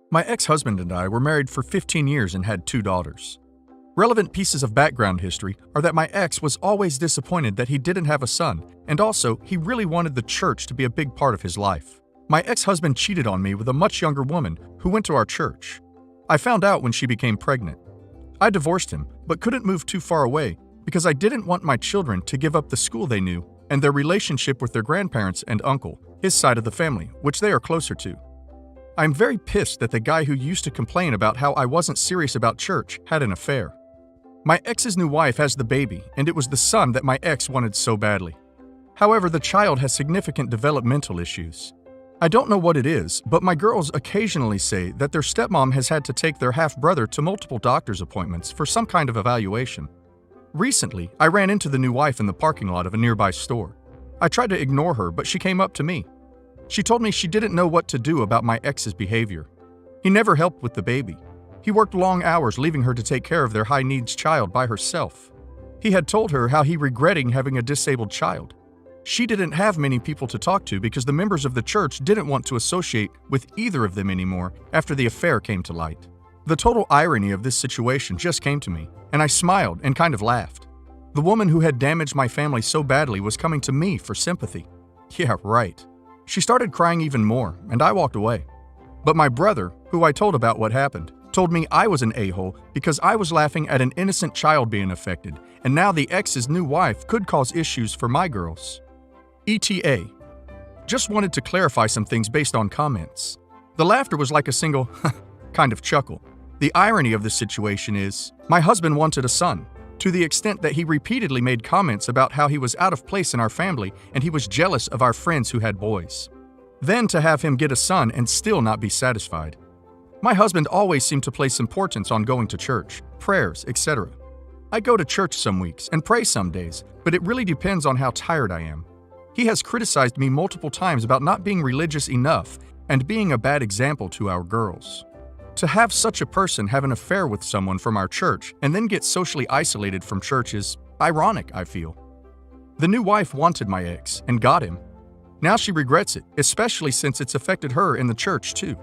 My ex-husband and I were married for 15 years and had 2 daughters. Relevant pieces of background history are that my ex was always disappointed that he didn't have a son, and also he really wanted the church to be a big part of his life. My ex-husband cheated on me with a much younger woman who went to our church. I found out when she became pregnant. I divorced him, but couldn't move too far away because I didn't want my children to give up the school they knew and their relationship with their grandparents and uncle, his side of the family, which they are closer to. I'm very pissed that the guy who used to complain about how I wasn't serious about church had an affair. My ex's new wife has the baby, and it was the son that my ex wanted so badly. However, the child has significant developmental issues. I don't know what it is, but my girls occasionally say that their stepmom has had to take their half-brother to multiple doctor's appointments for some kind of evaluation. Recently, I ran into the new wife in the parking lot of a nearby store. I tried to ignore her, but she came up to me. She told me she didn't know what to do about my ex's behavior. He never helped with the baby. He worked long hours, leaving her to take care of their high-needs child by herself. He had told her how he regretting having a disabled child. She didn't have many people to talk to because the members of the church didn't want to associate with either of them anymore after the affair came to light. The total irony of this situation just came to me, and I smiled and kind of laughed. The woman who had damaged my family so badly was coming to me for sympathy. Yeah, right. She started crying even more, and I walked away. But my brother, who I told about what happened, told me I was an a-hole because I was laughing at an innocent child being affected, and now the ex's new wife could cause issues for my girls. ETA. Just wanted to clarify some things based on comments. The laughter was like a single kind of chuckle. The irony of this situation is, my husband wanted a son, to the extent that he repeatedly made comments about how he was out of place in our family and he was jealous of our friends who had boys. Then to have him get a son and still not be satisfied. My husband always seemed to place importance on going to church, prayers, etc. I go to church some weeks and pray some days, but it really depends on how tired I am. He has criticized me multiple times about not being religious enough and being a bad example to our girls. To have such a person have an affair with someone from our church and then get socially isolated from church is ironic, I feel. The new wife wanted my ex and got him. Now she regrets it, especially since it's affected her in the church too.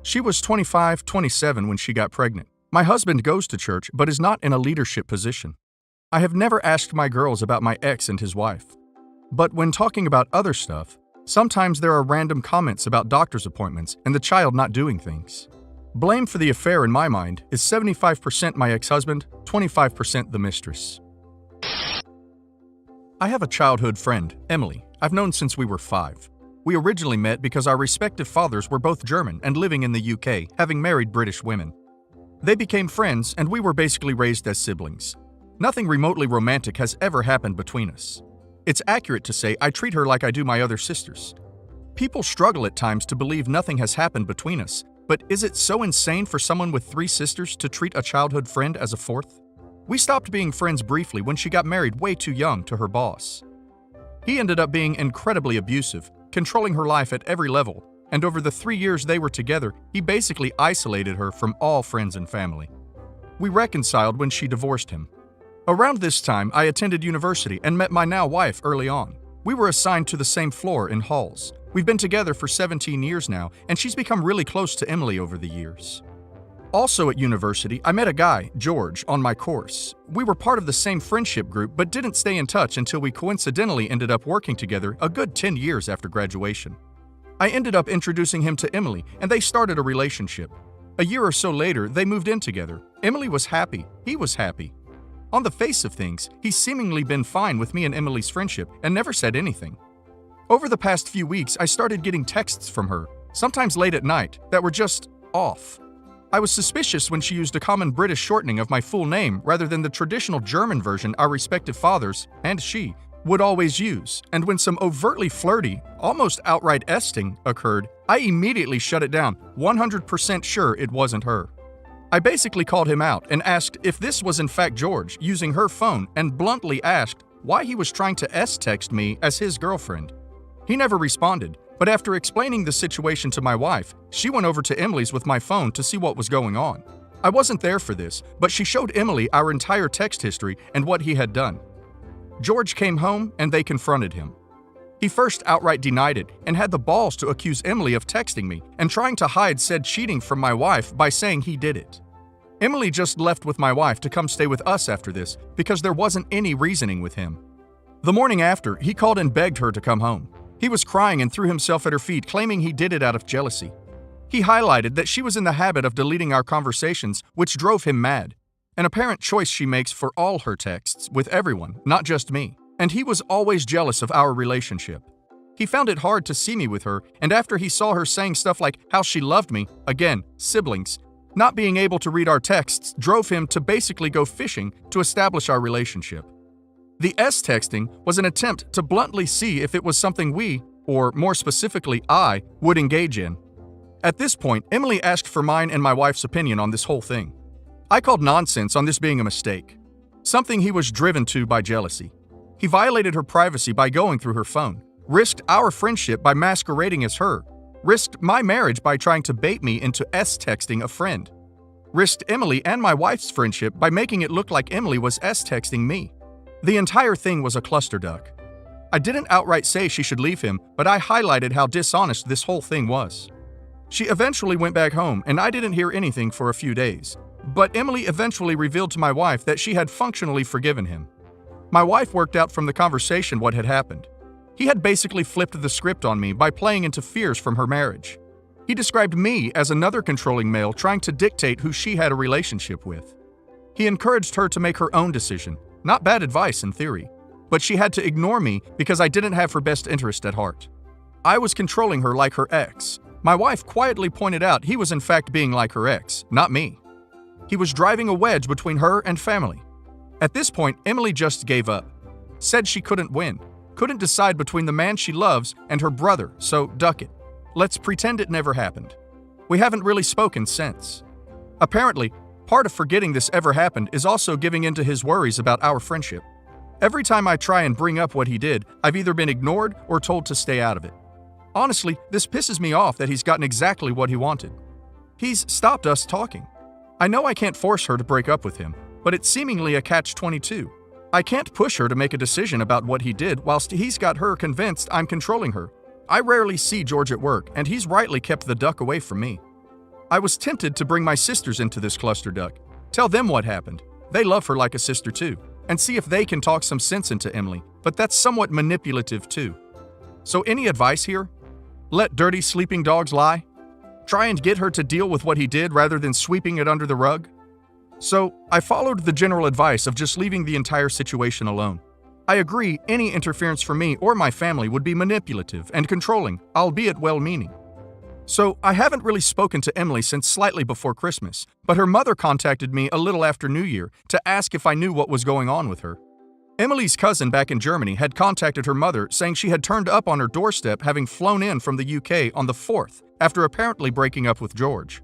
She was 25, 27 when she got pregnant. My husband goes to church but is not in a leadership position. I have never asked my girls about my ex and his wife. But when talking about other stuff, sometimes there are random comments about doctor's appointments and the child not doing things. Blame for the affair in my mind is 75% my ex-husband, 25% the mistress. I have a childhood friend, Emily, I've known since we were 5. We originally met because our respective fathers were both German and living in the UK, having married British women. They became friends and we were basically raised as siblings. Nothing remotely romantic has ever happened between us. It's accurate to say I treat her like I do my other sisters. People struggle at times to believe nothing has happened between us, but is it so insane for someone with 3 sisters to treat a childhood friend as a 4th? We stopped being friends briefly when she got married way too young to her boss. He ended up being incredibly abusive, controlling her life at every level, and over the 3 years they were together, he basically isolated her from all friends and family. We reconciled when she divorced him. Around this time, I attended university and met my now wife early on. We were assigned to the same floor in halls. We've been together for 17 years now, and she's become really close to Emily over the years. Also at university, I met a guy, George, on my course. We were part of the same friendship group, but didn't stay in touch until we coincidentally ended up working together a good 10 years after graduation. I ended up introducing him to Emily, and they started a relationship. A year or so later, they moved in together. Emily was happy. He was happy. On the face of things, he's seemingly been fine with me and Emily's friendship and never said anything. Over the past few weeks, I started getting texts from her, sometimes late at night, that were just off. I was suspicious when she used a common British shortening of my full name rather than the traditional German version our respective fathers, and she, would always use, and when some overtly flirty, almost outright esting occurred, I immediately shut it down, 100% sure it wasn't her. I basically called him out and asked if this was in fact George using her phone and bluntly asked why he was trying to S-text me as his girlfriend. He never responded, but after explaining the situation to my wife, she went over to Emily's with my phone to see what was going on. I wasn't there for this, but she showed Emily our entire text history and what he had done. George came home and they confronted him. He first outright denied it and had the balls to accuse Emily of texting me and trying to hide said cheating from my wife by saying he did it. Emily just left with my wife to come stay with us after this because there wasn't any reasoning with him. The morning after, he called and begged her to come home. He was crying and threw himself at her feet, claiming he did it out of jealousy. He highlighted that she was in the habit of deleting our conversations, which drove him mad. An apparent choice she makes for all her texts, with everyone, not just me. And he was always jealous of our relationship. He found it hard to see me with her, and after he saw her saying stuff like how she loved me, again, siblings, not being able to read our texts drove him to basically go fishing to establish our relationship. The S-texting was an attempt to bluntly see if it was something we, or more specifically I, would engage in. At this point, Emily asked for mine and my wife's opinion on this whole thing. I called nonsense on this being a mistake, something he was driven to by jealousy. He violated her privacy by going through her phone, risked our friendship by masquerading as her, risked my marriage by trying to bait me into S-texting a friend, risked Emily and my wife's friendship by making it look like Emily was S-texting me. The entire thing was a clusterfuck. I didn't outright say she should leave him, but I highlighted how dishonest this whole thing was. She eventually went back home, and I didn't hear anything for a few days. But Emily eventually revealed to my wife that she had functionally forgiven him. My wife worked out from the conversation what had happened. He had basically flipped the script on me by playing into fears from her marriage. He described me as another controlling male trying to dictate who she had a relationship with. He encouraged her to make her own decision. Not bad advice in theory, but she had to ignore me because I didn't have her best interest at heart. I was controlling her like her ex. My wife quietly pointed out he was in fact being like her ex, not me. He was driving a wedge between her and family. At this point, Emily just gave up. Said she couldn't win, couldn't decide between the man she loves and her brother, so duck it. Let's pretend it never happened. We haven't really spoken since. Apparently, part of forgetting this ever happened is also giving in to his worries about our friendship. Every time I try and bring up what he did, I've either been ignored or told to stay out of it. Honestly, this pisses me off that he's gotten exactly what he wanted. He's stopped us talking. I know I can't force her to break up with him, but it's seemingly a catch-22. I can't push her to make a decision about what he did whilst he's got her convinced I'm controlling her. I rarely see George at work, and he's rightly kept the duck away from me. I was tempted to bring my sisters into this clusterfuck, tell them what happened. They love her like a sister too, and see if they can talk some sense into Emily, but that's somewhat manipulative too. So any advice here? Let dirty sleeping dogs lie? Try and get her to deal with what he did rather than sweeping it under the rug? So, I followed the general advice of just leaving the entire situation alone. I agree any interference from me or my family would be manipulative and controlling, albeit well-meaning. So, I haven't really spoken to Emily since slightly before Christmas, but her mother contacted me a little after New Year to ask if I knew what was going on with her. Emily's cousin back in Germany had contacted her mother saying she had turned up on her doorstep having flown in from the UK on the 4th after apparently breaking up with George.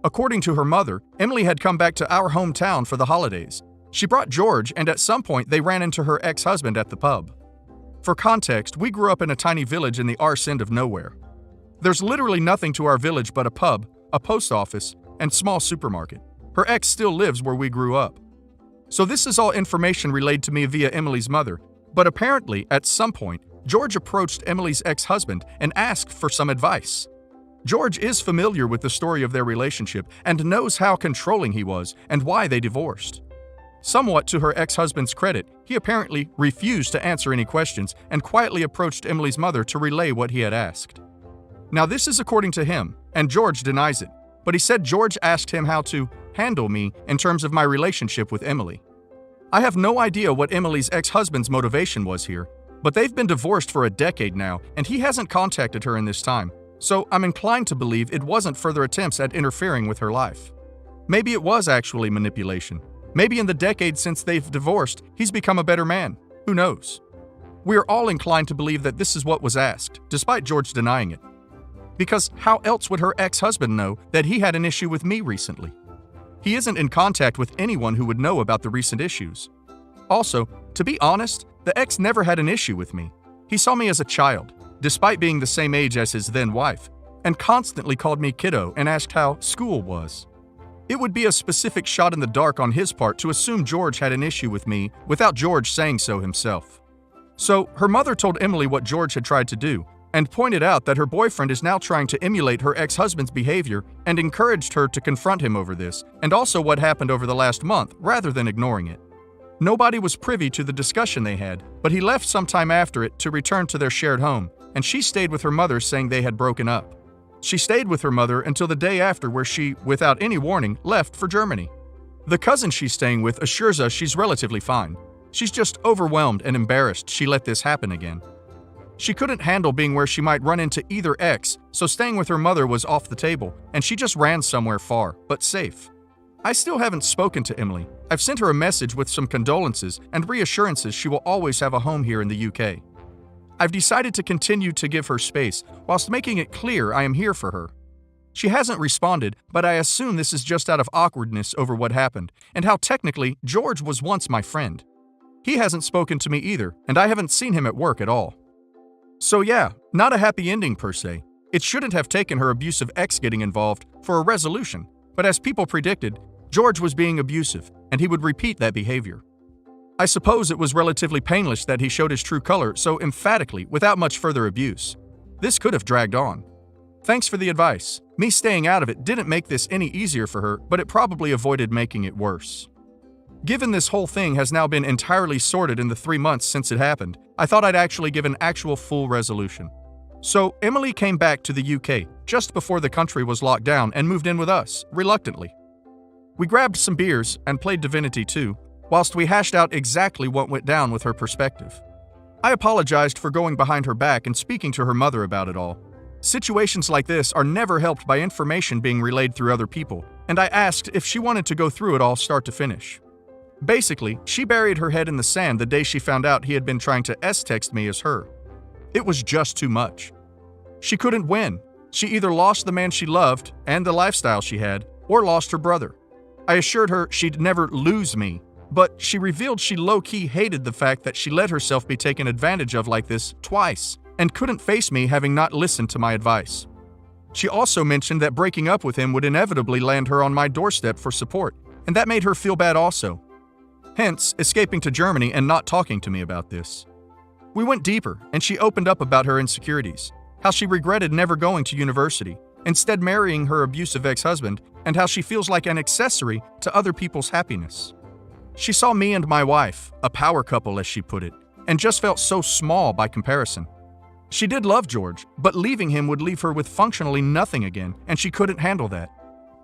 According to her mother, Emily had come back to our hometown for the holidays. She brought George, and at some point they ran into her ex-husband at the pub. For context, we grew up in a tiny village in the arse end of nowhere. There's literally nothing to our village but a pub, a post office, and small supermarket. Her ex still lives where we grew up. So this is all information relayed to me via Emily's mother, but apparently, at some point, George approached Emily's ex-husband and asked for some advice. George is familiar with the story of their relationship and knows how controlling he was and why they divorced. Somewhat to her ex-husband's credit, he apparently refused to answer any questions and quietly approached Emily's mother to relay what he had asked. Now this is according to him, and George denies it, but he said George asked him how to handle me in terms of my relationship with Emily. I have no idea what Emily's ex-husband's motivation was here, but they've been divorced for a decade now, and he hasn't contacted her in this time. So I'm inclined to believe it wasn't further attempts at interfering with her life. Maybe it was actually manipulation. Maybe in the decade since they've divorced, he's become a better man. Who knows? We're all inclined to believe that this is what was asked, despite George denying it. Because how else would her ex-husband know that he had an issue with me recently? He isn't in contact with anyone who would know about the recent issues. Also, to be honest, the ex never had an issue with me. He saw me as a child, despite being the same age as his then-wife, and constantly called me kiddo and asked how school was. It would be a specific shot in the dark on his part to assume George had an issue with me without George saying so himself. So, her mother told Emily what George had tried to do, and pointed out that her boyfriend is now trying to emulate her ex-husband's behavior and encouraged her to confront him over this, and also what happened over the last month, rather than ignoring it. Nobody was privy to the discussion they had, but he left sometime after it to return to their shared home, and she stayed with her mother saying they had broken up. She stayed with her mother until the day after, where she, without any warning, left for Germany. The cousin she's staying with assures us she's relatively fine. She's just overwhelmed and embarrassed she let this happen again. She couldn't handle being where she might run into either ex, so staying with her mother was off the table, and she just ran somewhere far, but safe. I still haven't spoken to Emily. I've sent her a message with some condolences and reassurances she will always have a home here in the UK. I've decided to continue to give her space, whilst making it clear I am here for her. She hasn't responded, but I assume this is just out of awkwardness over what happened, and how technically George was once my friend. He hasn't spoken to me either, and I haven't seen him at work at all. So yeah, not a happy ending per se. It shouldn't have taken her abusive ex getting involved for a resolution, but as people predicted, George was being abusive, and he would repeat that behavior. I suppose it was relatively painless that he showed his true color so emphatically without much further abuse. This could have dragged on. Thanks for the advice. Me staying out of it didn't make this any easier for her, but it probably avoided making it worse. Given this whole thing has now been entirely sorted in the 3 months since it happened, I thought I'd actually give an actual full resolution. So Emily came back to the UK just before the country was locked down and moved in with us, reluctantly. We grabbed some beers and played Divinity 2, whilst we hashed out exactly what went down with her perspective. I apologized for going behind her back and speaking to her mother about it all. Situations like this are never helped by information being relayed through other people, and I asked if she wanted to go through it all start to finish. Basically, she buried her head in the sand the day she found out he had been trying to text me as her. It was just too much. She couldn't win. She either lost the man she loved and the lifestyle she had, or lost her brother. I assured her she'd never lose me, but she revealed she low-key hated the fact that she let herself be taken advantage of like this twice, and couldn't face me having not listened to my advice. She also mentioned that breaking up with him would inevitably land her on my doorstep for support, and that made her feel bad also. Hence, escaping to Germany and not talking to me about this. We went deeper, and she opened up about her insecurities, how she regretted never going to university, instead marrying her abusive ex-husband, and how she feels like an accessory to other people's happiness. She saw me and my wife, a power couple as she put it, and just felt so small by comparison. She did love George, but leaving him would leave her with functionally nothing again, and she couldn't handle that.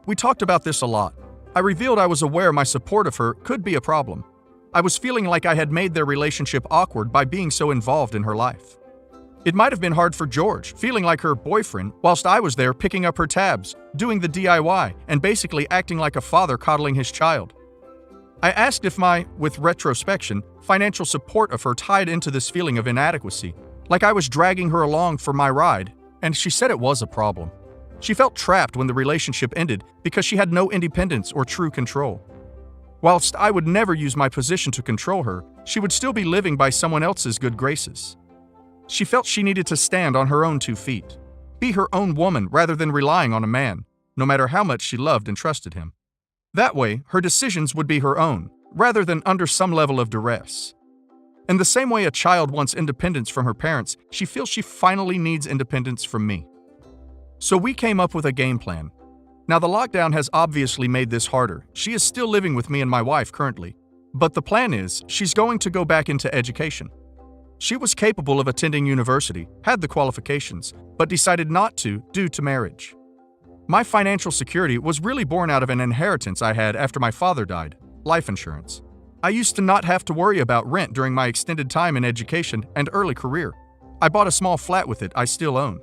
We talked about this a lot. I revealed I was aware my support of her could be a problem. I was feeling like I had made their relationship awkward by being so involved in her life. It might have been hard for George, feeling like her boyfriend, whilst I was there picking up her tabs, doing the DIY, and basically acting like a father coddling his child. I asked if my, with retrospection, financial support of her tied into this feeling of inadequacy, like I was dragging her along for my ride, and she said it was a problem. She felt trapped when the relationship ended because she had no independence or true control. Whilst I would never use my position to control her, she would still be living by someone else's good graces. She felt she needed to stand on her own 2 feet, be her own woman rather than relying on a man, no matter how much she loved and trusted him. That way, her decisions would be her own, rather than under some level of duress. In the same way a child wants independence from her parents, she feels she finally needs independence from me. So we came up with a game plan. Now the lockdown has obviously made this harder. She is still living with me and my wife currently. But the plan is, she's going to go back into education. She was capable of attending university, had the qualifications, but decided not to due to marriage. My financial security was really born out of an inheritance I had after my father died, life insurance. I used to not have to worry about rent during my extended time in education and early career. I bought a small flat with it I still own.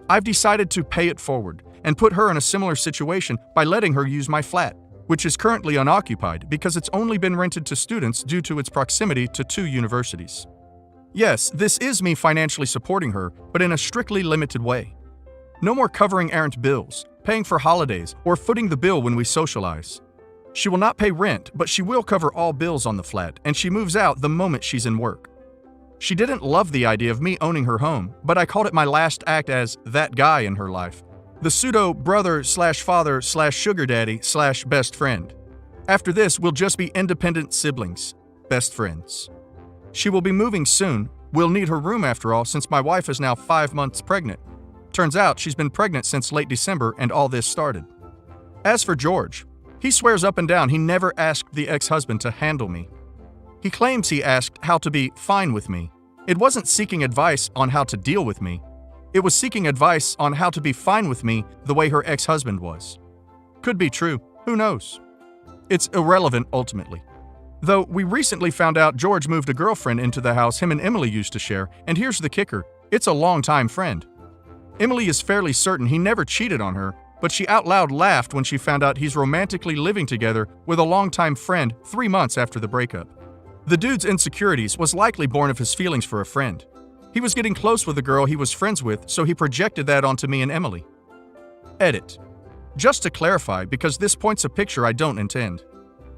I've decided to pay it forward and put her in a similar situation by letting her use my flat, which is currently unoccupied because it's only been rented to students due to its proximity to 2 universities. Yes, this is me financially supporting her, but in a strictly limited way. No more covering errant bills, paying for holidays, or footing the bill when we socialize. She will not pay rent, but she will cover all bills on the flat, and she moves out the moment she's in work. She didn't love the idea of me owning her home, but I called it my last act as that guy in her life. The pseudo brother/father/sugar daddy/best friend. After this, we'll just be independent siblings, best friends. She will be moving soon. We'll need her room after all, since my wife is now 5 months pregnant. Turns out she's been pregnant since late December and all this started. As for George, he swears up and down he never asked the ex-husband to handle me. He claims he asked how to be fine with me. It wasn't seeking advice on how to deal with me. It was seeking advice on how to be fine with me the way her ex-husband was. Could be true, who knows? It's irrelevant ultimately. Though we recently found out George moved a girlfriend into the house him and Emily used to share, and here's the kicker, it's a longtime friend. Emily is fairly certain he never cheated on her, but she out loud laughed when she found out he's romantically living together with a longtime friend 3 months after the breakup. The dude's insecurities was likely born of his feelings for a friend. He was getting close with a girl he was friends with, so he projected that onto me and Emily. Edit. Just to clarify, because this points a picture I don't intend.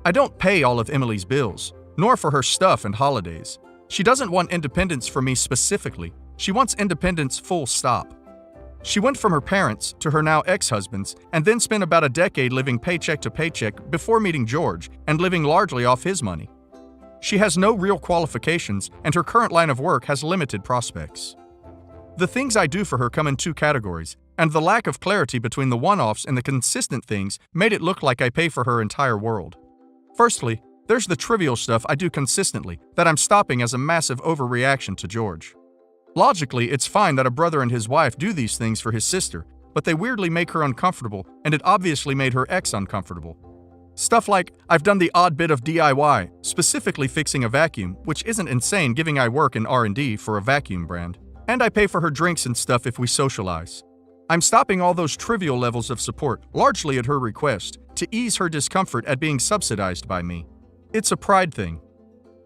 I don't pay all of Emily's bills, nor for her stuff and holidays. She doesn't want independence from me specifically. She wants independence full stop. She went from her parents to her now ex-husband's and then spent about a decade living paycheck to paycheck before meeting George and living largely off his money. She has no real qualifications and her current line of work has limited prospects. The things I do for her come in 2 categories, and the lack of clarity between the one-offs and the consistent things made it look like I pay for her entire world. Firstly, there's the trivial stuff I do consistently that I'm stopping as a massive overreaction to George. Logically, it's fine that a brother and his wife do these things for his sister, but they weirdly make her uncomfortable, and it obviously made her ex uncomfortable. Stuff like, I've done the odd bit of DIY, specifically fixing a vacuum, which isn't insane given I work in R&D for a vacuum brand, and I pay for her drinks and stuff if we socialize. I'm stopping all those trivial levels of support, largely at her request, to ease her discomfort at being subsidized by me. It's a pride thing.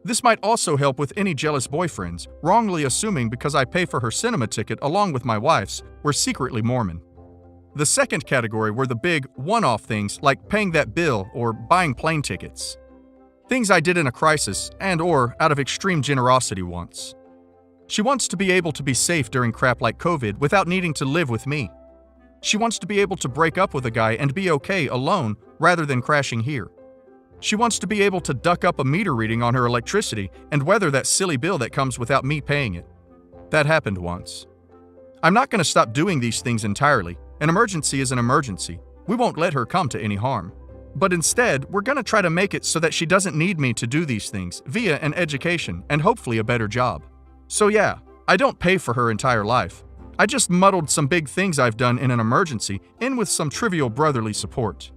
This might also help with any jealous boyfriends, wrongly assuming because I pay for her cinema ticket along with my wife's, we're secretly Mormon. The second category were the big, one-off things like paying that bill or buying plane tickets. Things I did in a crisis and/or out of extreme generosity once. She wants to be able to be safe during crap like COVID without needing to live with me. She wants to be able to break up with a guy and be okay alone rather than crashing here. She wants to be able to duck up a meter reading on her electricity and weather that silly bill that comes without me paying it. That happened once. I'm not going to stop doing these things entirely. An emergency is an emergency. We won't let her come to any harm. But instead, we're going to try to make it so that she doesn't need me to do these things via an education and hopefully a better job. So yeah, I don't pay for her entire life. I just muddled some big things I've done in an emergency in with some trivial brotherly support.